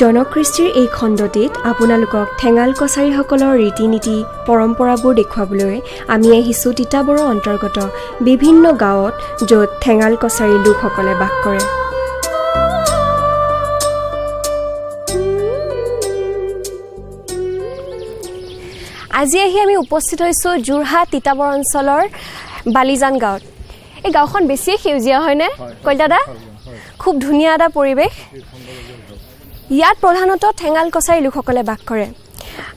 জনকৃষ্টিৰ এই খণ্ডটিত আপোনালোকক ঠেঙাল কছাৰীসকলৰ ৰীতি নীতি পৰম্পৰাবোৰ দেখুৱাবলৈ আমি আহিছোঁ তিতাবৰৰ অন্তৰ্গত বিভিন্ন গাঁৱত য'ত ঠেঙাল কছাৰী লোকসকলে বাস কৰে। আজি আহি আমি উপস্থিত হৈছোঁ যোৰহাট তিতাবৰ অঞ্চলৰ বালিজান গাঁৱত। এই গাঁওখন বেছিয়ে সেউজীয়া হয়নে কল দাদা? খুব ধুনীয়া এটা পৰিৱেশ। ইয়াত প্ৰধানতঃ ঠেঙাল কছাৰী লোকসকলে বাস কৰে।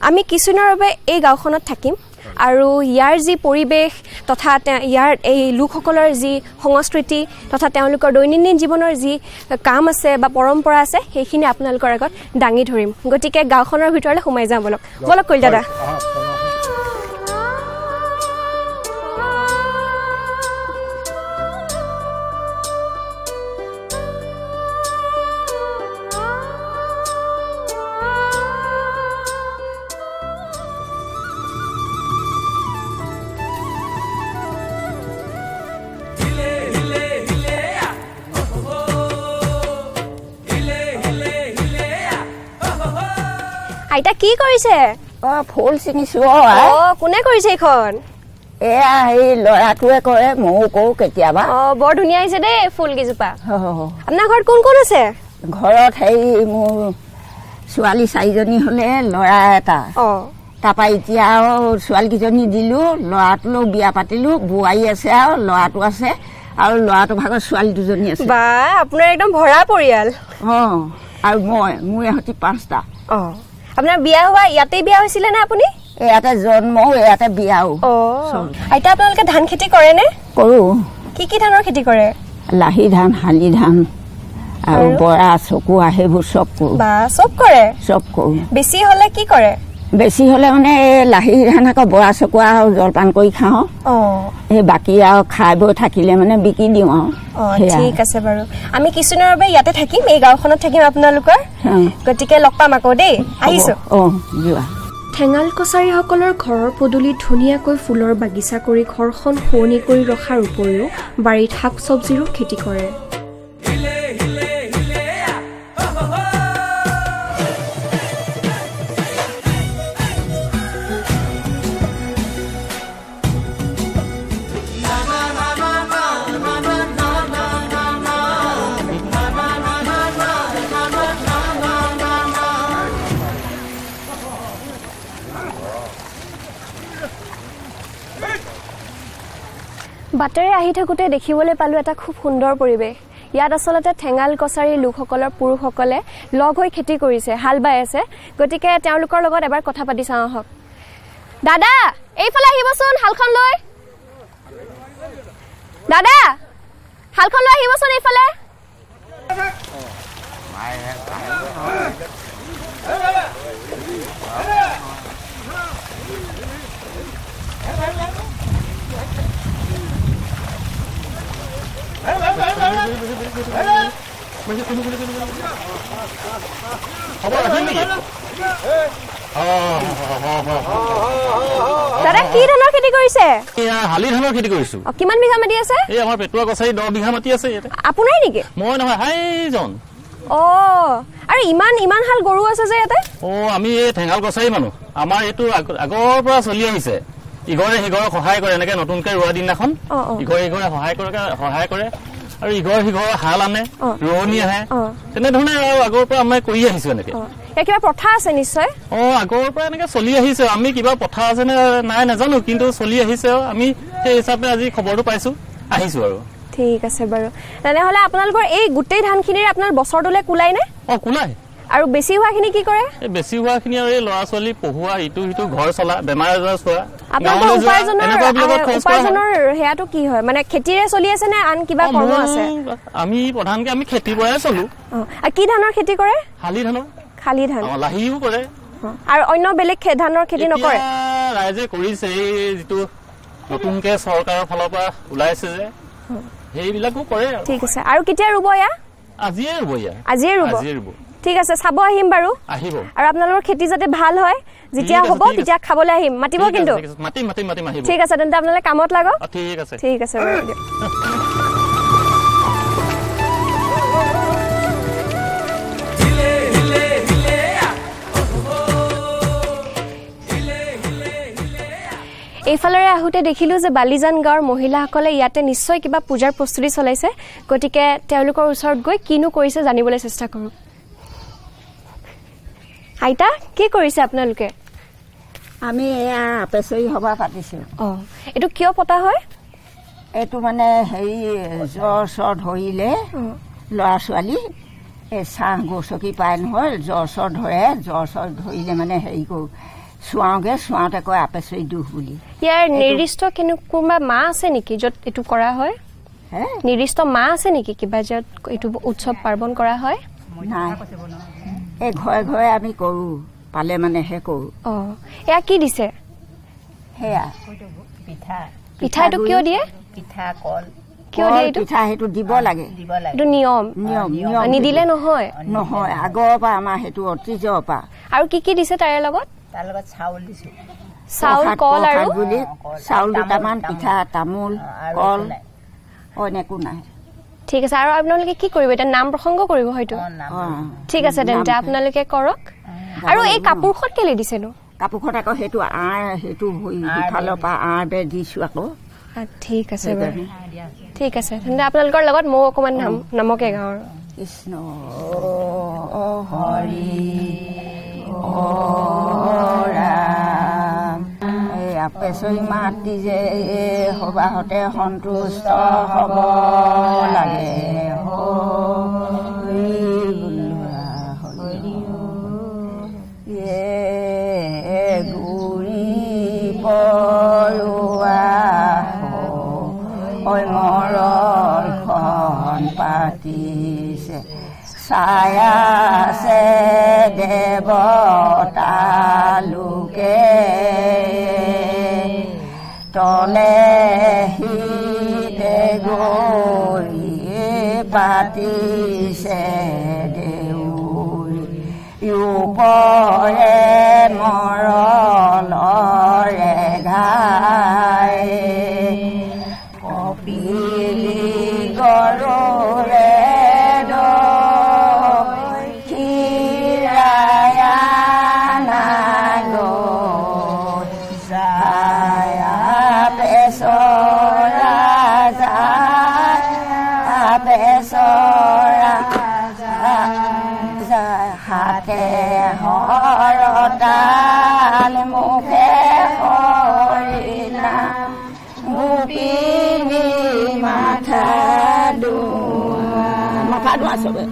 আমি কিছুদিনৰ বাবে এই গাঁওখনত থাকিম আৰু ইয়াৰ যি পৰিৱেশ তথা ইয়াৰ এই লোকসকলৰ যি সংস্কৃতি তথা তেওঁলোকৰ দৈনন্দিন জীৱনৰ যি কাম আছে বা পৰম্পৰা আছে সেইখিনি আপোনালোকৰ আগত দাঙি ধৰিম। গতিকে গাঁওখনৰ ভিতৰলৈ সোমাই যাওঁ বলক বলক কল দাদা। আইতা কি কৰিছে? ফুল চিঙিছো। কোনে কৰিছে এইখন? এয়া এই ল'ৰাটোৱে কৰে, ময়ো কৰো কেতিয়াবা। বৰ ধুনীয়া হৈছে দেই ফুল কেইজোপা। আপোনাৰ ঘৰত কোন কোন আছে? ঘৰত হেৰি মোৰ ছোৱালী 4জনী হলে, ল'ৰা এটা। তাৰপৰা এতিয়া আৰু ছোৱালীকেইজনী দিলো, ল'ৰাটোলৈ বিয়া পাতিলো, বোৱাৰী আছে আৰু ল'ৰাটো আছে আৰু ল'ৰাটোৰ ভাগত ছোৱালী 2জনী আছে। বা আপোনাৰ একদম ভৰা পৰিয়াল। আৰু মোৰ এহঁতি 5টা। আপোনাৰ বিয়া হোৱা ইয়াতেই বিয়া হৈছিলে নে আপুনি? ইয়াতে জন্ম, ইয়াতে বিয়াও। আইতা আপোনালোকে ধান খেতি কৰে নে? কৰো। কি কি ধানৰ খেতি কৰে? লাহি ধান, শালি ধান আৰু বৰা, চকুৱা সেইবোৰ চব কৰো। বা চব কৰে? চব কৰো। বেছি হলে কি কৰে? বেছি হলে মানে লাহি ধান আকৌ বৰা চকুৱা আৰু জলপান কৰি খাওঁ। এই বাকী আৰু খাই বৈ থাকিলে মানে বিকি দিওঁ আৰু। ঠিক আছে বাৰু, আমি কিছুদিনৰ বাবে ইয়াতে থাকিম, এই গাঁওখনত থাকিম আপোনালোকৰ। গতিকে লগ পাম আকৌ দেই, আহিছো। ঠেঙাল কছাৰীসকলৰ ঘৰৰ পদূলিত ধুনীয়াকৈ ফুলৰ বাগিচা কৰি ঘৰখন শুৱনি কৰি ৰখাৰ উপৰিও বাৰীত শাক চব্জিৰো খেতি কৰে। বাটেৰে আহি থাকোঁতে দেখিবলৈ পালোঁ এটা খুব সুন্দৰ পৰিৱেশ। ইয়াত আচলতে ঠেঙাল কছাৰী লোকসকলৰ পুৰুষসকলে লগ হৈ খেতি কৰিছে, হাল বাই আছে। গতিকে তেওঁলোকৰ লগত এবাৰ কথা পাতি চাওঁ আহক। দাদা এইফালে আহিবচোন, হালখন লৈ। দাদা হালখন লৈ আহিবচোন এইফালে। দাদা কি ধানৰ খেতি কৰিছে? শালি ধানৰ খেতি কৰিছো। কিমান বিঘা মাটি আছে? এই আমাৰ পেটুৱা কছাৰী 10 বিঘা মাটি আছে ইয়াতে। আপোনাৰ নেকি? মই নহয়, হাইজন। আৰু ইমান হাল গৰু আছে যে ইয়াতে? আমি এই ঠেঙাল কছাৰী মানুহ। আমাৰ এইটো আগৰ পৰা চলি আহিছে। ইঘৰে সিঘৰক সহায় কৰে, এনেকে নতুনকে ৰোৱা দিনাখন ইঘৰে সিঘৰে সহায় কৰে আৰু ইঘৰ সিঘৰ হাল আনে, ৰোৱনী আহে, তেনেধৰণে আৰু আগৰ পৰা আমি কৰি আহিছো এনেকে। কিবা প্ৰথা আছে নিশ্চয়? আগৰ পৰা এনেকে চলি আহিছে। আমি কিবা প্ৰথা আছে নে নাই নাজানো, কিন্তু চলি আহিছে। আমি সেই হিচাপে আজি খবৰটো পাইছো, আহিছো আৰু। ঠিক আছে বাৰু, তেনেহলে আপোনালোকৰ এই গোটেই ধানখিনিৰে আপোনাৰ বছৰটোলৈ কোলাই নে? কোলাই। আৰু বেছি হোৱাখিনি কি কৰে? বেছি হোৱাখিনি আৰু এই ল'ৰা ছোৱালী পঢ়োৱা, ইটো সিটো ঘৰ চলা, বেমাৰ আজাৰ চোৱা। উপাৰ্জনৰ সেয়াটো কি হয়? মানে খেতিৰে চলি আছে নে আন কিবা কৰ্ম আছে? আমি প্ৰধানকে আমি খেতিৰ পৰাই চলো। কি ধানৰ খেতি কৰে? শালি ধানৰ। শালি ধান, লাহিও কৰে। আৰু অন্য বেলেগ ধানৰ খেতি নকৰে? ৰাইজে কৰিছে, এই যিটো নতুনকে চৰকাৰৰ ফালৰ পৰা ওলাইছে যে সেইবিলাকো কৰে। ঠিক আছে, আৰু কেতিয়া ৰুব এয়া? আজিয়ে ৰুব। আজিয়ে ৰুব। ঠিক আছে, চাব আহিম বাৰু। আহিব। আৰু আপোনালোকৰ খেতি যাতে ভাল হয়, যেতিয়া হ'ব তেতিয়া খাবলৈ আহিম, মাতিব কিন্তু। মাতিম আহিব। ঠিক আছে, তেন্তে আপোনালোকে কামত লাগক। ঠিক আছে। ঠিক আছে বাৰু দিয়ক। এইফালেৰে আহোঁতে দেখিলোঁ যে বালিজান গাঁৱৰ মহিলাসকলে ইয়াতে নিশ্চয় কিবা পূজাৰ প্ৰস্তুতি চলাইছে গতিকে তেওঁলোকৰ ওচৰত গৈ কিনো কৰিছে জানিবলৈ চেষ্টা কৰোঁ আইতা কি কৰিছে আপোনালোকে আমি এয়া আপেচৰি সভা পাতিছোঁ এইটো কিয় পতা হয় এইটো মানে হেৰি জ্বৰ ধৰিলে ল'ৰা ছোৱালী এই চাহ গছকি পায় নহয় জ্বৰ ধৰে জ্বৰ ধৰিলে মানে হেৰি কৰোঁ চুৱাওঁগৈ চুৱাওঁতে কয় আপেচৰি দুখ বুলি ইয়াৰ নিৰ্দিষ্ট কোনোবা মাহ আছে নেকি য'ত এইটো কৰা হয় নিৰ্দিষ্ট মাহ আছে নেকি কিবা য'ত এইটো উৎসৱ পাৰ্বণ কৰা হয় নাই এই ঘৰে ঘৰে আমি কৰোঁ পালে মানেহে কৰোঁ এয়া কি দিছে সেয়া পিঠা এইটো কিয় দিয়ে পিঠা কল কিয় দিয়ে এইটো পিঠা সেইটো দিব লাগে এইটো নিয়ম নিদিলে নহয় নহয় আগৰ পৰা আমাৰ সেইটো অতীজৰ পৰা আৰু কি দিছে তাৰে লগত চাউল দিছোঁ চাউল কল আৰু চাউল দুটামান পিঠা তামোল কল অইন একো নাই ঠিক আছে আৰু আপোনালোকে কি কৰিব এতিয়া নাম প্ৰসংগ কৰিব হয়তো ঠিক আছে তেন্তে আপোনালোকে কৰক আৰু এই কাপোৰখন কেলে দিছেনো কাপোৰখন আকৌ সেইটো সেইটো সিফালৰ পৰা বেৰ দিছোঁ আকৌ ঠিক আছে বাৰু ঠিক আছে তেন্তে আপোনালোকৰ লগত ময়ো অকণমান নামকে গাঁৱৰ কৃষ্ণ হৰি এই আপেচৰি মাতি যে এই সবাহতে সন্তুষ্ট হ'ব লাগে গুৰি পৰুৱা মৰলখন পাতিছে ছায়াছে দেৱতা লোকে তলে হিতে গৈ পাতিছে দেউৰী ওপৰে মৰলৰে ঘাই কপিলি গৰুৰে হাতে হৰতাল মুখে হৰিনা গোপিনী মাথা দোৱা চবে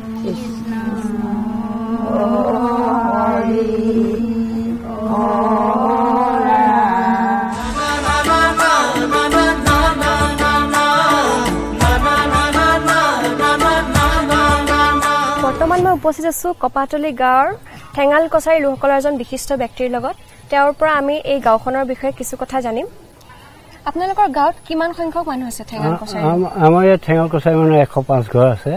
বৰ্তমান মই উপস্থিত আছোঁ কপাহতলী গাঁৱৰ ঠেঙাল কছাৰী লোকসকলৰ এজন বিশিষ্ট ব্যক্তিৰ লগত তেওঁৰ পৰা আমি এই গাঁওখনৰ বিষয়ে কিছু কথা জানিম আপোনালোকৰ গাঁৱত কিমান সংখ্যক মানুহ আছে ঠেঙাল কছাৰী আমাৰ ইয়াত ঠেঙাল কছাৰী মানুহ 105 ঘৰ আছে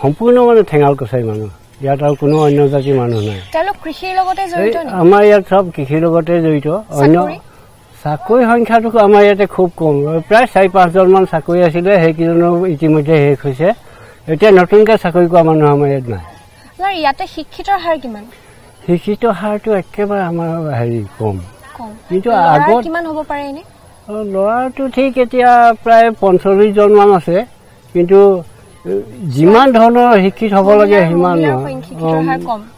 সম্পূৰ্ণ মানে ঠেঙাল কছাৰী মানুহ ইয়াত আৰু কোনো অন্য জাতিৰ মানুহ নাই তেওঁলোক কৃষিৰ লগতে জড়িত আমাৰ ইয়াত সব কৃষিৰ লগতে জড়িত অন্য চাকৰি সংখ্যাটো আমাৰ ইয়াতে খুব কম প্ৰায় 4-5 জনমান চাকৰি আছিলে সেইকেইজনৰ ইতিমধ্যে শেষ হৈছে এতিয়া নতুনকৈ চাকৰি কৰা মানুহ আমাৰ ইয়াত নাই ইয়াতে শিক্ষিতৰ হাৰ কিমান শিক্ষিত হাৰটো একেবাৰে আমাৰ কম কিন্তু আগত কিমান হ'ব পাৰে এনে ল'ৰাটো ঠিক এতিয়া প্ৰায় 45 জনমান আছে কিন্তু যিমান ধৰণৰ শিক্ষিত হ'ব লাগে সিমান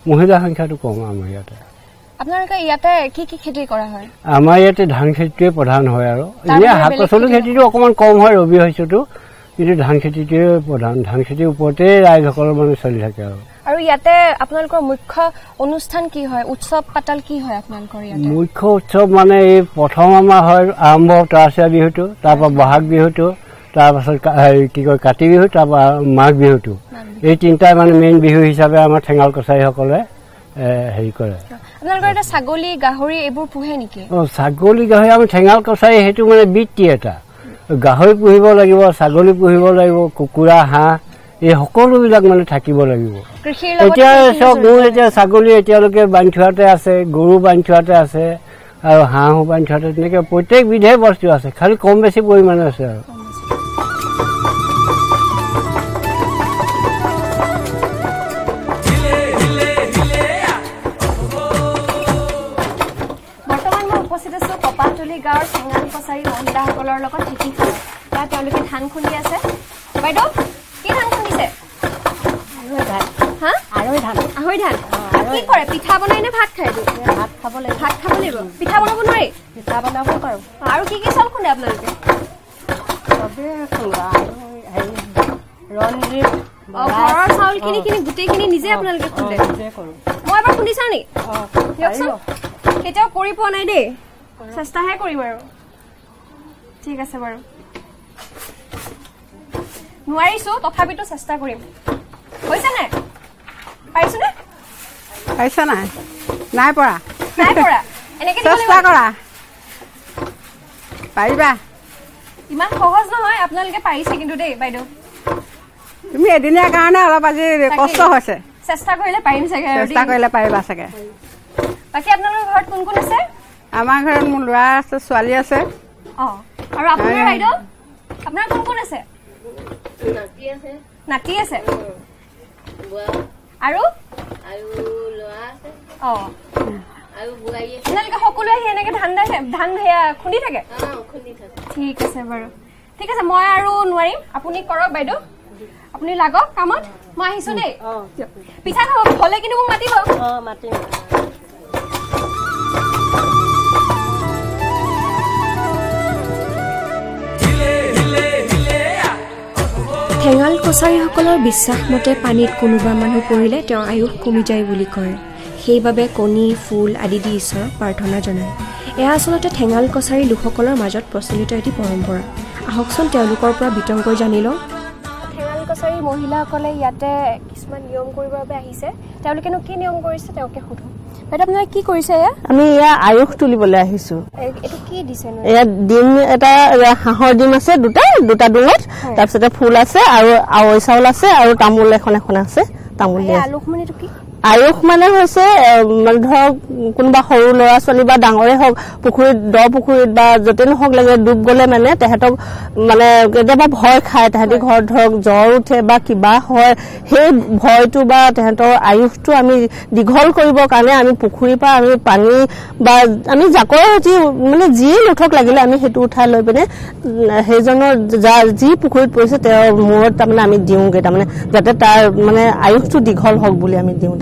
মহিলা সংখ্যাটো কম আমাৰ ইয়াতে আপোনালোকে ইয়াতে কি খেতি কৰা হয় আমাৰ ইয়াতে ধান খেতিটোৱে প্ৰধান হয় আৰু এনে শাক পাচলি খেতিটো অকণমান কম হয় ৰবি শস্যটো কিন্তু ধান খেতিটোৱে প্ৰধান ধান খেতিৰ ওপৰতে ৰাইজসকলৰ মানে চলি থাকে আৰু ইয়াতে আপোনালোকৰ মুখ্য অনুষ্ঠান কি হয় উৎসৱ পাতাল কি হয় আপোনালোকৰ ইয়াতে মুখ্য উৎসৱ মানে এই প্ৰথম আমাৰ হয় আৰম্ভ তাৰাচিয়া বিহুটো তাৰপৰা বহাগ বিহুটো তাৰপাছত কি কয় কাতি বিহু তাৰপৰা মাঘ বিহুটো এই তিনিটাই মানে মেইন বিহু হিচাপে আমাৰ ঠেঙাল কছাৰীসকলে হেৰি কৰে আপোনালোকৰ এটা ছাগলী গাহৰি এইবোৰ পোহে নেকি ছাগলী গাহৰি আমি ঠেঙাল কছাৰী সেইটো মানে বৃত্তি এটা গাহৰি পুহিব লাগিব ছাগলী পুহিব লাগিব কুকুৰা হাঁহ এই সকলোবিলাক মানে থাকিব লাগিব এতিয়া চব মোৰ এতিয়া ছাগলী এতিয়ালৈকে বান্ধি থোৱাতে আছে গৰু বান্ধি থোৱাতে আছে আৰু হাঁহো বান্ধি থোৱাতে তেনেকৈ প্ৰত্যেক বিধে বস্তু আছে খালি কম বেছি পৰিমাণে আছে আৰু বৰ্তমান মই উপস্থিত আছোঁ কপাহতলী কছাৰী মহিলাসকলৰ লগত ঢেঁকী খায় বা তেওঁলোকে ধান খুন্দি আছে বাইদেউ কি ধান খুন্দিছে আঢ়ৈ ধান কি কৰে পিঠা বনাই নে ভাত খায় ভাত খাব লাগিব পিঠা বনাব নোৱাৰি পিঠা বনাব পাৰোঁ আৰু কি চাউল খুন্দে আপোনালোকে ৰঞ্জিত ঘৰৰ চাউল কিনি গোটেইখিনি নিজে আপোনালোকে খুন্দে মই এবাৰ খুন্দি চাওঁ নি দিয়কচোন কেতিয়াও কৰি পোৱা নাই দেই চেষ্টাহে কৰিম আৰু ঠিক আছে বাৰু নোৱাৰিছো তথাপিতো চেষ্টা কৰিম হৈছে নাই পাৰিছো নে পাৰিছা নাই নাই পৰা এনেকে চেষ্টা কৰা পাৰিবা ইমান সহজ নহয় আপোনালোকে পাৰিছে কিন্তু দেই বাইদেউ তুমি এদিনীয়া কাৰণে অলপ আজি কষ্ট হৈছে চেষ্টা কৰিলে পাৰিম চাগে চেষ্টা কৰিলে পাৰিবা চাগে বাকী আপোনালোকৰ ঘৰত কোন কোন আছে আমাৰ ঘৰত মোৰ ল'ৰা আছে ছোৱালী আছে আৰু আপোনাৰ বাইদেউ আপোনাৰ কোন কোন আছে নাতি আছে আৰু আপোনালোকে সকলোৱে আহি এনেকে ধান খুন্দি থাকে ঠিক আছে বাৰু ঠিক আছে মই আৰু নোৱাৰিম আপুনি কৰক বাইদেউ আপুনি লাগক কামত মই আহিছো দেই পিঠা খাব হলে কিন্তু মোক মাতিব ঠেঙাল কছাৰীসকলৰ বিশ্বাস মতে পানীত কোনোবা মানুহ পৰিলে তেওঁৰ আয়ুস কমি যায় বুলি কয় সেইবাবে কণী ফুল আদি দি ঈশ্বৰক প্ৰাৰ্থনা জনায় এয়া আচলতে ঠেঙাল কছাৰী লোকসকলৰ মাজত প্ৰচলিত এটি পৰম্পৰা আহকচোন তেওঁলোকৰ পৰা বিতংকৈ জানি লওঁ ঠেঙাল কছাৰী মহিলাসকলে ইয়াতে কিছুমান নিয়ম কৰিবৰ বাবে আহিছে তেওঁলোকেনো কি নিয়ম কৰিছে তেওঁকে সোধো বাইদেউ আপোনালোকে কি কৰিছে এয়া আমি এয়া আয়ুস তুলিবলৈ আহিছো এইটো কি দিছে এয়া ডিম এটা হাঁহৰ ডিম আছে দুটা ডিমত তাৰপিছতে ফুল আছে আৰু আৱৈ চাউল আছে আৰু তামোল এখন আছে তামোল আলুখ মানে এইটো কি আয়ুস মানে হৈছে ধৰক কোনোবা সৰু ল'ৰা ছোৱালী বা ডাঙৰে হওক পুখুৰীত পুখুৰীত বা য'তে নহওক লাগে ডুব গলে মানে তেহেঁতক মানে কেতিয়াবা ভয় খায় তাহাঁতি ঘৰত ধৰক জ্বৰ উঠে বা কিবা হয় সেই ভয়টো বা তেহেঁতৰ আয়ুসটো আমি দীঘল কৰিবৰ কাৰণে আমি পুখুৰীৰ পৰা আমি পানী বা আমি জাকৰ মানে যিয়ে নুঠক লাগিলে আমি সেইটো উঠাই লৈ পিনে সেইজনৰ যি পুখুৰীত পৰিছে তেওঁৰ মূৰত তাৰমানে আমি দিওঁগে তাৰমানে যাতে তাৰ মানে আয়ুসটো দীঘল হওক বুলি আমি দিওঁ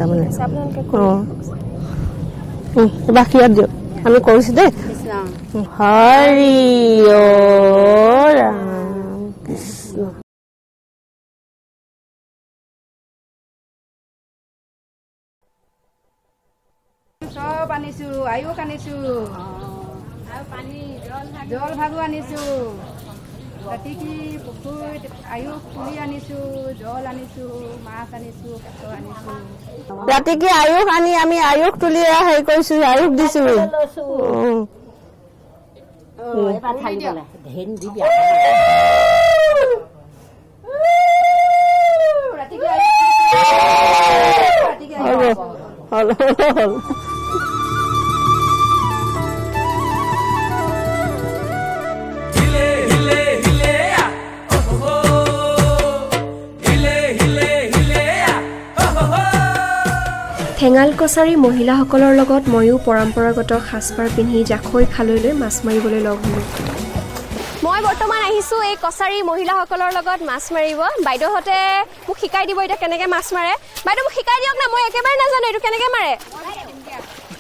বাকীয়াত দিয়ক আমি কৰিছো দেই হৰি ৰাম কৃষ্ণ চব আনিছো আয়ুস আনিছো জল ভাগো আনিছো ৰাতিকি পুখুৰীত আয়ুস পুলি আনিছো জল আনিছো মাছ আনিছো আনিছো ৰাতিকি আয়ুস আনি আমি আয়ুস তুলি হেৰি কৰিছো আয়ুস দিছো ঠেঙাল কছাৰী মহিলাসকলৰ লগত ময়ো পৰম্পৰাগত সাজপাৰ পিন্ধি জাকৈ খালৈলৈ মাছ মাৰিবলৈ লগ হ'লোঁ মই বৰ্তমান আহিছোঁ এই কছাৰী মহিলাসকলৰ লগত মাছ মাৰিব বাইদেউহঁতে মোক শিকাই দিব এতিয়া কেনেকৈ মাছ মাৰে বাইদেউ মোক শিকাই দিয়ক না মই একেবাৰে নাজানো এইটো কেনেকৈ মাৰে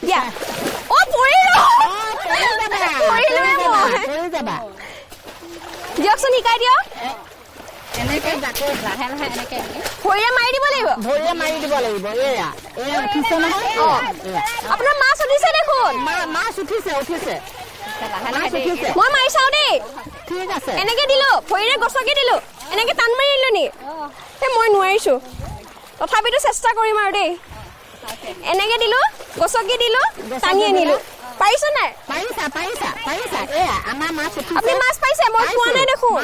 দিয়া দিয়কচোন শিকাই দিয়ক ভৰিৰে মাৰি দিব লাগিব আপোনাৰ মাছ উঠিছে দেখোন মাছ উঠিছে মই মাৰি চাওঁ দেই ঠিক আছে এনেকে দিলো ভৰিৰে গছকি দিলো এনেকে টান মাৰি দিলো নি মই নোৱাৰিছো তথাপিতো চেষ্টা কৰিম আৰু দেই এনেকে দিলো গছকি দিলো টানি আনিলো পাৰিছো নাই আপুনি মাছ পাইছে মই পোৱা নাই দেখোন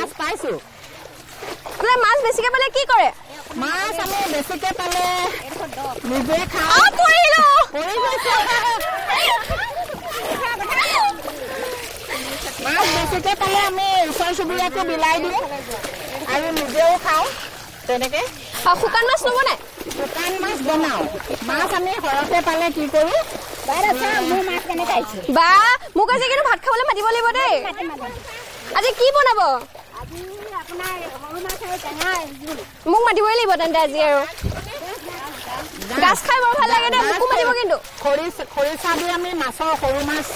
আপোনাৰ মাছ বেছিকে পালে কি কৰে মাছ আমি বেছিকে পালে নিজে খাওঁ পৰিলো মাছ বেছিকে পালে আমি ওচৰ চুবুৰীয়াকে বিলাই দিওঁ আৰু নিজেও খাওঁ তেনেকে শুকান মাছ ল'ব নাই শুকান মাছ বনাওঁ মাছ আমি সৰহকৈ পালে কি কৰোঁ বা মোক আজি কিন্তু ভাত খাবলৈ মাতিব লাগিব দেই আজি কি বনাব মোক মাতিবই লাগিব তেন্তে আজি আৰু গাছ খাই বৰ ভাল লাগে দে মোকো মাতিব কিন্তু খৰিচা দি আমি মাছৰ সৰু মাছ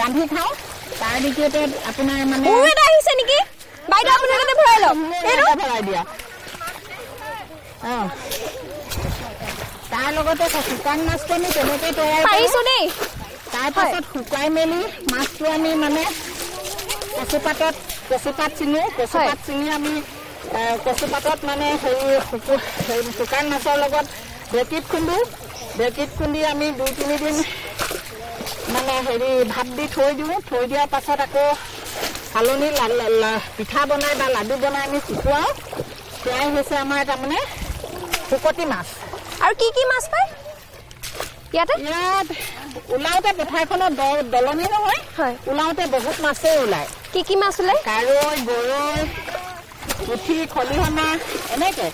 ৰান্ধি খাওঁ তাৰ দ্বিতীয়তে আপোনাৰ মানে এটা আহিছে নেকি বাইদেউ আপোনাৰ তাতে ভৰাই লওক ভৰাই দিয়া তাৰ লগতে শুকান মাছটো আমি তেনেকৈ তৈয়াৰ পাৰিছো দেই তাৰপাছত শুকাই মেলি মাছটো আমি মানে কচুপাত চিঙি আমি কচুপাতত মানে হেৰি শুকান মাছৰ লগত ঢেঁকীত খুন্দি আমি 2-3 দিন মানে হেৰি ভাত দি থৈ দিয়াৰ পাছত আকৌ চালনী পিঠা বনাই বা লাডু বনাই আমি শুকুৱাওঁ সেয়াই হৈছে আমাৰ তাৰমানে শুকতি মাছ আৰু কি মাছ পায় ইয়াত ওলাওতে পথাৰখনত দলনি নহয় ওলাওতে বহুত মাছেই ওলায় কি মাছ ওলায় কাৰৈ গৰৈ পুঠি খলিহনা এনেকৈ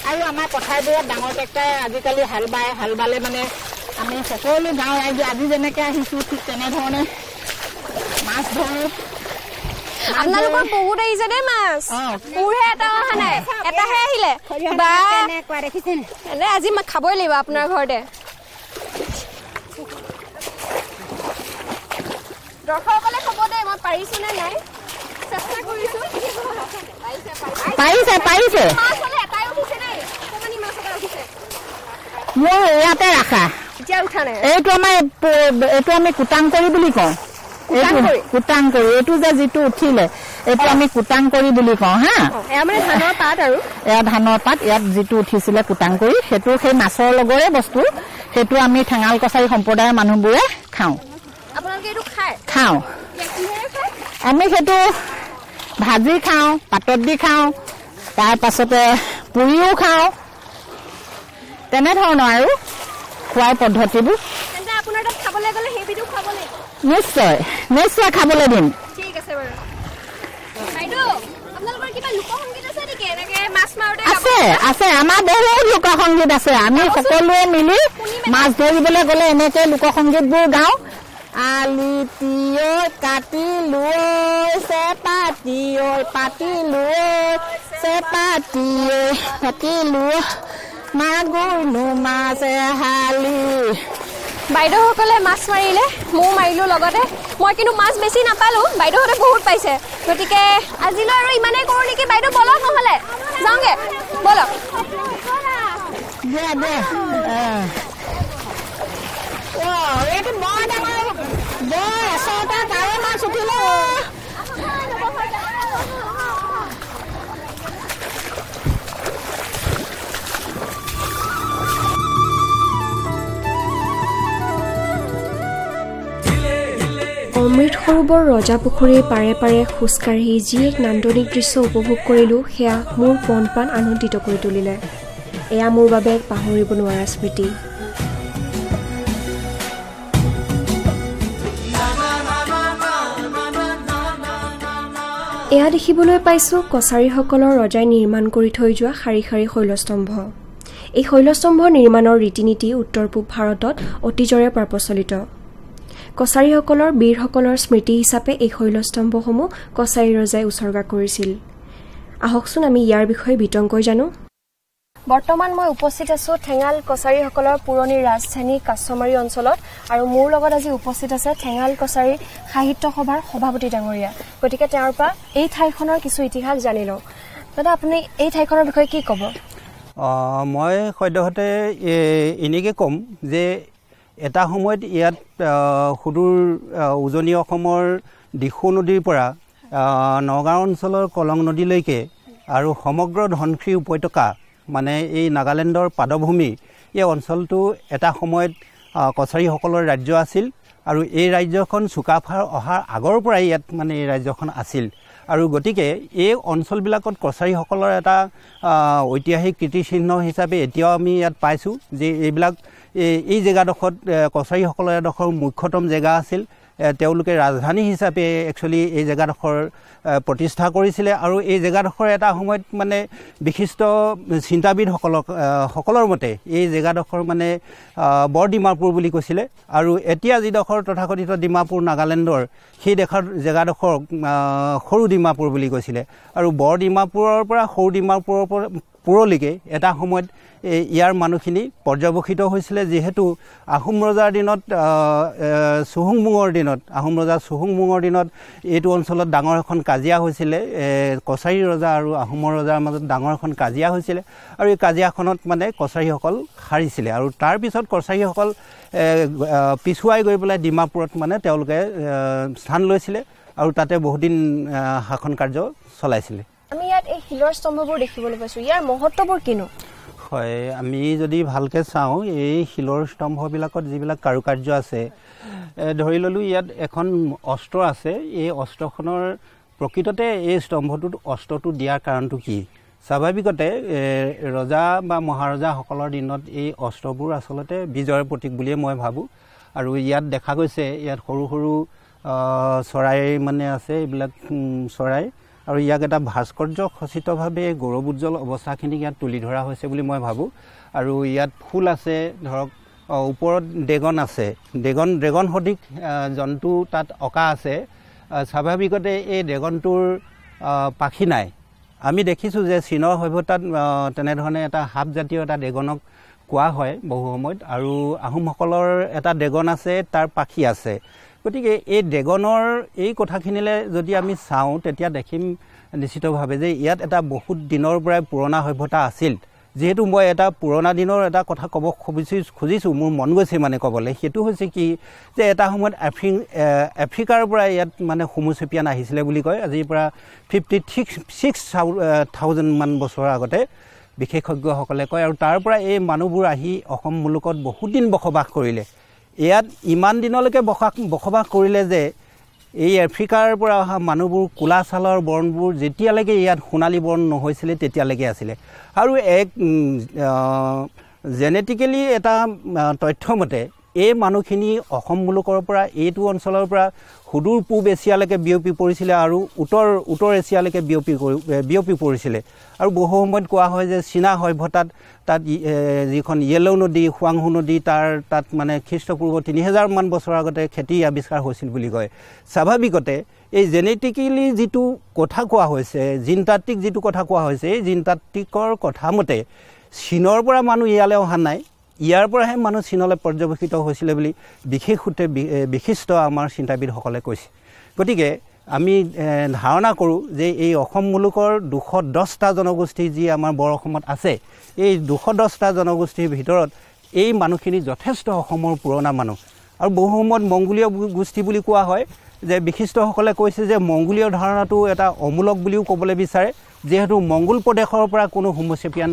আৰু আমাৰ পথাৰবোৰত ডাঙৰ ট্ৰেক্টৰে আজিকালি হাল বালে মানে আমি সকলো গাঁও ৰাইজে আজি যেনেকৈ আহিছোঁ ঠিক তেনেধৰণে মাছ ধৰোঁ আপোনালোকৰ বহুত আহিছে দেই মাছ মোৰহে এটা অহা নাই এটাহে আহিলে বা এনে আজি খাবই লাগিব আপোনাৰ ঘৰতে দৰ্শকসকলে ক'ব দেই মই পাৰিছো নে নাই চেষ্টা কৰিছো পাৰিছে মাছ হ'লে এটাই উঠিছে দেই কিমানি মাছ এটা উঠিছে মোৰ ইয়াতে ৰাখা এতিয়া উঠা নাই এইটো আমি কুটাংকৰি বুলি কওঁ কুটাংকৰি এইটো যে যিটো উঠিলে এইটো আমি কুটাংকৰি বুলি কওঁ হা এয়া মানে ধানৰ পাত আৰু এয়া ধানৰ পাত ইয়াত যিটো উঠিছিলে কুটাংকৰি সেইটো সেই মাছৰ লগৰে বস্তু সেইটো আমি ঠেঙাল কছাৰী সম্প্ৰদায়ৰ মানুহবোৰে খাওঁ আপোনালোকে এইটো খাওঁ আমি সেইটো ভাজি খাওঁ পাতত দি খাওঁ তাৰপাছতে পুৰিও খাওঁ তেনেধৰণৰ আৰু খোৱাৰ পদ্ধতিবোৰ আপোনাৰ তাত খাবলৈ গ'লে সেইবিধো খাব লাগিব নিশ্চয় খাবলৈ দিম ঠিক আছে বাৰু বাইদেউ আপোনালোকৰ কিবা লোকসংগীত আছে নেকি এনেকৈ মাছ মাৰোঁতে আছে আমাৰ বহুত লোকসংগীত আছে আমি সকলোৱে মিলি মাছ ধৰিবলৈ গ'লে এনেকৈ লোকসংগীতবোৰ গাওঁ আলি তিয়ৈ কাটিলো চেপাতিয়ৈ পাতিলো চেপাতিয়ৈ কাটিলো মাগুৰনো মাছ এহালি বাইদেউসকলে মাছ মাৰিলে ময়ো মাৰিলোঁ লগতে মই কিন্তু মাছ বেছি নাপালোঁ বাইদেউহঁতে বহুত পাইছে গতিকে আজিলৈ আৰু ইমানেই কৰোঁ নেকি বাইদেউ বলক নহ'লে যাওঁগৈ বলক এইটো বৰ ডাঙৰ বৰ এশটা কাৱৈ মাছ উঠিলে অমৃত সৰোবৰ ৰজা পুখুৰীৰ পাৰে পাৰে খোজকাঢ়ি যি এক নান্দনিক দৃশ্য উপভোগ কৰিলোঁ সেয়া মোৰ মন প্ৰাণ আনন্দিত কৰি তুলিলে এয়া মোৰ বাবে এক পাহৰিব নোৱাৰা স্মৃতি এয়া দেখিবলৈ পাইছোঁ কছাৰীসকলৰ ৰজাই নিৰ্মাণ কৰি থৈ যোৱা শাৰী শাৰী শৈলস্তম্ভ এই শৈলস্তম্ভ নিৰ্মাণৰ ৰীতি নীতি উত্তৰ পূব ভাৰতত অতীজৰে পৰা প্ৰচলিত কছাৰীসকলৰ বীৰসকলৰ স্মৃতি হিচাপে এই শৈলস্তম্ভসমূহ কছাৰী ৰজাই উৎসৰ্গা কৰিছিল আহকচোন আমি ইয়াৰ বিষয়ে বিতংকৈ জানো বৰ্তমান মই উপস্থিত আছোঁ ঠেঙাল কছাৰীসকলৰ পুৰণি ৰাজধানী কাছমাৰী অঞ্চলত আৰু মোৰ লগত আজি উপস্থিত আছে ঠেঙাল কছাৰী সাহিত্য সভাৰ সভাপতি ডাঙৰীয়া গতিকে তেওঁৰ পৰা এই ঠাইখনৰ কিছু ইতিহাস জানি লওঁ দাদা আপুনি এই ঠাইখনৰ বিষয়ে কি ক'ব মই সদ্যহতে এনেকৈ ক'ম যে এটা সময়ত ইয়াত সুদূৰ উজনি অসমৰ দিখৌ নদীৰ পৰা নগাঁও অঞ্চলৰ কলং নদীলৈকে আৰু সমগ্ৰ ধনশিৰি উপত্যকা মানে এই নাগালেণ্ডৰ পাদভূমি এই অঞ্চলটো এটা সময়ত কছাৰীসকলৰ ৰাজ্য আছিল আৰু এই ৰাজ্যখন চুকাফাৰ অহাৰ আগৰ পৰাই ইয়াত মানে এই ৰাজ্যখন আছিল আৰু গতিকে এই অঞ্চলবিলাকত কছাৰীসকলৰ এটা ঐতিহাসিক কীৰ্তিচিহ্ন হিচাপে এতিয়াও আমি ইয়াত পাইছোঁ যে এইবিলাক এই জেগাডোখৰত কছাৰীসকলৰ এডোখৰ মুখ্যতম জেগা আছিল তেওঁলোকে ৰাজধানী হিচাপে একচুৱেলি এই জেগাডোখৰ প্ৰতিষ্ঠা কৰিছিলে আৰু এই জেগাডোখৰ এটা সময়ত মানে বিশিষ্ট চিন্তাবিদসকলৰ মতে এই জেগাডোখৰ মানে বৰ ডিমাপুৰ বুলি কৈছিলে আৰু এতিয়া যিডোখৰ তথাকথিত ডিমাপুৰ নাগালেণ্ডৰ সেই জেগাডোখৰক সৰু ডিমাপুৰ বুলি কৈছিলে আৰু বৰ ডিমাপুৰৰ পৰা সৰু ডিমাপুৰলৈকে এটা সময়ত ইয়াৰ মানুহখিনি পৰ্যবেক্ষিত হৈছিলে যিহেতু আহোম ৰজাৰ দিনত আহোম ৰজা চুহুংমুঙৰ দিনত এইটো অঞ্চলত ডাঙৰ এখন কাজিয়া হৈছিলে কছাৰী ৰজা আৰু আহোমৰ ৰজাৰ মাজত ডাঙৰ এখন কাজিয়া হৈছিলে আৰু এই কাজিয়াখনত মানে কছাৰীসকল হাৰিছিলে আৰু তাৰ পিছত কছাৰীসকল পিছুৱাই গৈ পেলাই ডিমাপুৰত মানে তেওঁলোকে স্থান লৈছিলে আৰু তাতে বহুদিন শাসন কাৰ্য চলাইছিলে আমি ইয়াত এই শিলৰ স্তম্ভবোৰ দেখিবলৈ পাইছোঁ ইয়াৰ মহত্ববোৰ কিনো হয় আমি যদি ভালকৈ চাওঁ এই শিলৰ স্তম্ভবিলাকত যিবিলাক কাৰুকাৰ্য আছে ধৰি ল'লোঁ ইয়াত এখন অস্ত্ৰ আছে এই অস্ত্ৰখনৰ প্ৰকৃততে এই স্তম্ভটোত অস্ত্ৰটো দিয়াৰ কাৰণটো কি স্বাভাৱিকতে ৰজা বা মহাৰজাসকলৰ দিনত এই অস্ত্ৰবোৰ আচলতে বিজয়ৰ প্ৰতীক বুলিয়ে মই ভাবোঁ আৰু ইয়াত দেখা গৈছে ইয়াত সৰু সৰু চৰাই মানে আছে এইবিলাক চৰাই আৰু ইয়াক এটা ভাস্কৰ্য খচিতভাৱে গৌৰৱোজ্জ্বল অৱস্থাখিনিক ইয়াত তুলি ধৰা হৈছে বুলি মই ভাবোঁ আৰু ইয়াত ফুল আছে ধৰক ওপৰত ড্ৰেগন আছে ড্ৰেগন সদৃশ জন্তু তাত অঁকা আছে স্বাভাৱিকতে এই ড্ৰেগনটোৰ পাখি নাই আমি দেখিছোঁ যে চীনৰ সভ্যতাত তেনেধৰণে এটা সাপজাতীয় এটা ড্ৰেগনক কোৱা হয় বহু সময়ত আৰু আহোমসকলৰ এটা ড্ৰেগন আছে তাৰ পাখি আছে গতিকে এই ড্ৰেগনৰ এই কথাখিনিলৈ যদি আমি চাওঁ তেতিয়া দেখিম নিশ্চিতভাৱে যে ইয়াত এটা বহুত দিনৰ পৰাই পুৰণা সভ্যতা আছিল যেহেতু মই এটা পুৰণা দিনৰ এটা কথা ক'ব খুজিছোঁ মোৰ মন গৈছে মানে ক'বলৈ সেইটো হৈছে কি যে এটা সময়ত আফ্ৰিকাৰ পৰা ইয়াত মানে হোমোচেপিয়ান আহিছিলে বুলি কয় আজিৰ পৰা 56,000 মান বছৰৰ আগতে বিশেষজ্ঞসকলে কয় আৰু তাৰ পৰা এই মানুহবোৰ আহি অসম মুলুকত বহুত দিন বসবাস কৰিলে ইয়াত ইমান দিনলৈকে বসবাস কৰিলে যে এই আফ্ৰিকাৰ পৰা অহা মানুহবোৰ কোলা ছালৰ বৰ্ণবোৰ যেতিয়ালৈকে ইয়াত সোণালী বৰ্ণ নহৈছিলে তেতিয়ালৈকে আছিলে আৰু এক জেনেটিকেলি এটা তথ্যমতে এই মানুহখিনি অসম মুলুকৰ পৰা এইটো অঞ্চলৰ পৰা সুদূৰ পূব এছিয়ালৈকে বিয়পি পৰিছিলে আৰু উত্তৰ এছিয়ালৈকে বিয়পি পৰিছিলে আৰু বহু সময়ত কোৱা হয় যে চীনা সভ্যতাত তাত যিখন য়েলো নদী হুৱাংহু নদী তাত মানে খ্ৰীষ্টপূৰ্ব 3000 মান বছৰ আগতে খেতি আৱিষ্কাৰ হৈছিল বুলি কয় স্বাভাৱিকতে এই জেনেটিকেলি যিটো কথা কোৱা হৈছে জিনতাত্ত্বিক যিটো কথা কোৱা হৈছে এই জিনতাত্ত্বিকৰ কথামতে চীনৰ পৰা মানুহ ইয়ালৈ অহা নাই ইয়াৰ পৰাহে মানুহ চীনলৈ পৰ্যবেক্ষিত হৈছিলে বুলি বিশিষ্ট আমাৰ চিন্তাবিদসকলে কৈছে গতিকে আমি ধাৰণা কৰোঁ যে এই অসম মুলুকৰ 210টা জনগোষ্ঠী যি আমাৰ বৰ অসমত আছে এই 210টা জনগোষ্ঠীৰ ভিতৰত এই মানুহখিনি যথেষ্ট অসমৰ পুৰণা মানুহ আৰু বহু সময়ত মংগোলীয় গোষ্ঠী বুলি কোৱা হয় যে বিশিষ্টসকলে কৈছে যে মংগোলীয় ধাৰণাটো এটা অমূলক বুলিও ক'বলৈ বিচাৰে যিহেতু মংগোল প্ৰদেশৰ পৰা কোনো হোমোচেপিয়ান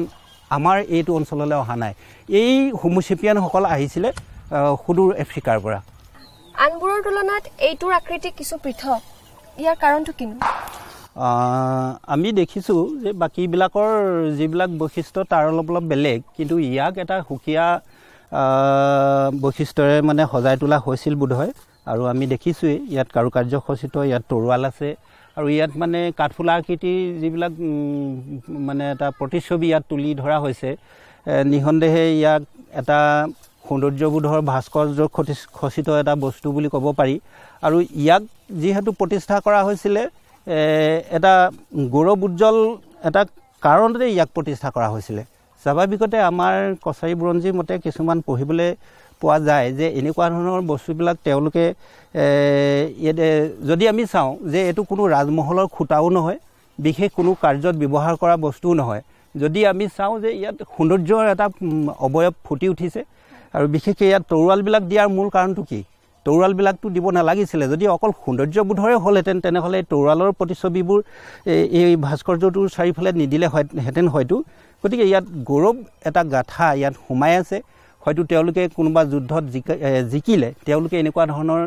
আমাৰ এইটো অঞ্চললৈ অহা নাই এই হোমোচেপিয়ানসকল আহিছিলে সুদূৰ আফ্ৰিকাৰ পৰা আনবোৰৰ তুলনাত এইটোৰ আকৃতি কিছু পৃথক ইয়াৰ কাৰণটো কিনো আমি দেখিছোঁ যে বাকীবিলাকৰ যিবিলাক বৈশিষ্ট্য তাৰ অলপ বেলেগ কিন্তু ইয়াক এটা সুকীয়া বৈশিষ্ট্যৰে মানে সজাই তোলা হৈছিল বোধহয় আৰু আমি দেখিছোঁৱেই ইয়াত কাৰুকাৰ্য খচিত ইয়াত তৰোৱাল আছে আৰু ইয়াত মানে কাঠফুলা আকৃতিৰ যিবিলাক মানে এটা প্ৰতিচ্ছবি ইয়াত তুলি ধৰা হৈছে নিঃসন্দেহে ইয়াক এটা সৌন্দৰ্যবোধৰ ভাস্কৰ্য খচিত এটা বস্তু বুলি ক'ব পাৰি আৰু ইয়াক যিহেতু প্ৰতিষ্ঠা কৰা হৈছিলে এটা গৌৰৱোজ্জ্বল এটা কাৰণতে ইয়াক প্ৰতিষ্ঠা কৰা হৈছিলে স্বাভাৱিকতে আমাৰ কছাৰী বুৰঞ্জীৰ মতে কিছুমান পঢ়িবলৈ পোৱা যায় যে এনেকুৱা ধৰণৰ বস্তুবিলাক তেওঁলোকে যদি আমি চাওঁ যে এইটো কোনো ৰাজমহলৰ খুঁটাও নহয় বিশেষ কোনো কাৰ্যত ব্যৱহাৰ কৰা বস্তুও নহয় যদি আমি চাওঁ যে ইয়াত সৌন্দৰ্যৰ এটা অৱয়ব ফুটি উঠিছে আৰু বিশেষকৈ ইয়াত তৰোৱালবিলাক দিয়াৰ মূল কাৰণটো কি তৰোৱালবিলাকটো দিব নালাগিছিলে যদি অকল সৌন্দৰ্যবোধৰে হ'লহেঁতেন তেনেহ'লে তৰোৱালৰ প্ৰতিচ্ছবিবোৰ এই ভাস্কৰ্যটোৰ চাৰিওফালে নিদিলেহেঁতেন হয়তো গতিকে ইয়াত গৌৰৱ এটা গাথা ইয়াত সোমাই আছে হয়তো তেওঁলোকে কোনোবা যুদ্ধত জিকিলে তেওঁলোকে এনেকুৱা ধৰণৰ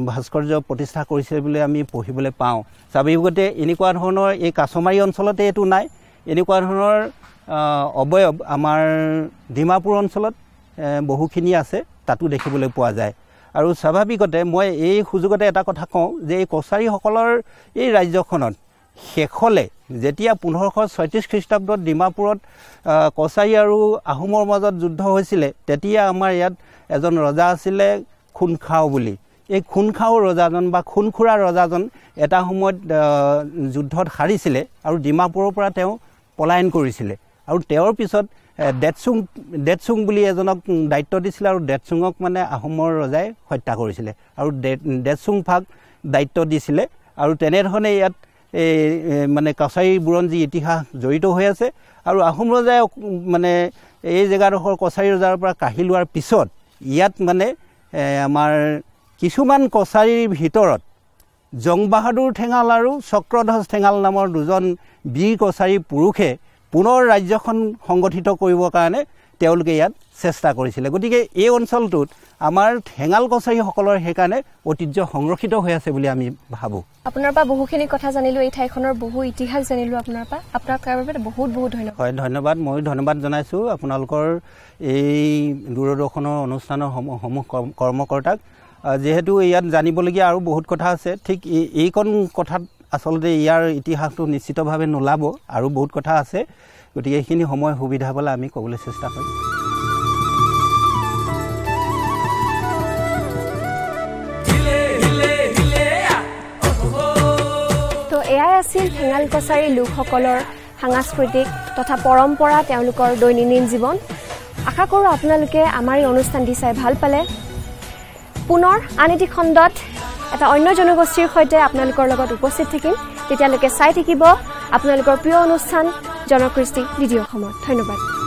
ভাস্কৰ্য প্ৰতিষ্ঠা কৰিছে বুলি আমি পঢ়িবলৈ পাওঁ স্বাভাৱিকতে এনেকুৱা ধৰণৰ এই কাছমাৰী অঞ্চলতে এইটো নাই এনেকুৱা ধৰণৰ অৱয়ব আমাৰ ডিমাপুৰ অঞ্চলত বহুখিনি আছে তাতো দেখিবলৈ পোৱা যায় আৰু স্বাভাৱিকতে মই এই সুযোগতে এটা কথা কওঁ যে এই কছাৰীসকলৰ এই ৰাজ্যখনত শেষলে যেতিয়া 1536 খ্ৰীষ্টাব্দত ডিমাপুৰত কছাৰী আৰু আহোমৰ মাজত যুদ্ধ হৈছিলে তেতিয়া আমাৰ ইয়াত এজন ৰজা আছিলে খুনখাও বুলি এই খুনখাও ৰজাজন বা খুনখুৰা ৰজাজন এটা সময়ত যুদ্ধত হাৰিছিলে আৰু ডিমাপুৰৰ পৰা তেওঁ পলায়ন কৰিছিলে আৰু তেওঁৰ পিছত ডেটসুং বুলি এজনক দায়িত্ব দিছিলে আৰু ডেটসুঙক মানে আহোমৰ ৰজাই হত্যা কৰিছিলে আৰু ডেটসুং ভাগ দায়িত্ব দিছিলে আৰু তেনেধৰণে ইয়াত মানে কছাৰী বুৰঞ্জী ইতিহাস জড়িত হৈ আছে আৰু আহোম ৰজাই মানে এই জেগাডোখৰ কছাৰী ৰজাৰ পৰা কাঢ়ি লোৱাৰ পিছত ইয়াত মানে আমাৰ কিছুমান কছাৰীৰ ভিতৰত জং বাহাদুৰ ঠেঙাল আৰু চক্ৰধ্বজ ঠেঙাল নামৰ দুজন বীৰ কছাৰী পুৰুষে পুনৰ ৰাজ্যখন সংগঠিত কৰিবৰ কাৰণে তেওঁলোকে ইয়াত চেষ্টা কৰিছিলে গতিকে এই অঞ্চলটোত আমাৰ ঠেঙাল কছাৰীসকলৰ সেইকাৰণে ঐতিহ্য সংৰক্ষিত হৈ আছে বুলি আমি ভাবোঁ আপোনাৰ পৰা বহুখিনি কথা জানিলোঁ এই ঠাইখনৰ বহু ইতিহাস জানিলোঁ আপোনাৰ পৰা আপোনাক তাৰ বাবে বহুত বহুত ধন্যবাদ হয় ধন্যবাদ মই ধন্যবাদ জনাইছোঁ আপোনালোকৰ এই দূৰদৰ্শনৰ অনুষ্ঠানৰ সমূহ কৰ্মকৰ্তাক যেহেতু ইয়াত জানিবলগীয়া আৰু বহুত কথা আছে ঠিক এইকণ কথাত আচলতে ইয়াৰ ইতিহাসটো নিশ্চিতভাৱে নোলাব আৰু বহুত কথা আছে গতিকে এইখিনি সময় সুবিধা পালে আমি ক'বলৈ চেষ্টা কৰিম তো এয়াই আছিল ঠেঙাল কছাৰী লোকসকলৰ সাংস্কৃতিক তথা পৰম্পৰা তেওঁলোকৰ দৈনন্দিন জীৱন আশা কৰোঁ আপোনালোকে আমাৰ এই অনুষ্ঠানটি চাই ভাল পালে পুনৰ আন এটি খণ্ডত এটা অন্য জনগোষ্ঠীৰ সৈতে আপোনালোকৰ লগত উপস্থিত থাকিম তেতিয়ালৈকে চাই থাকিব আপোনালোকৰ প্ৰিয় অনুষ্ঠান জনকৃষ্টি দ্বিতীয় অসমত ধন্যবাদ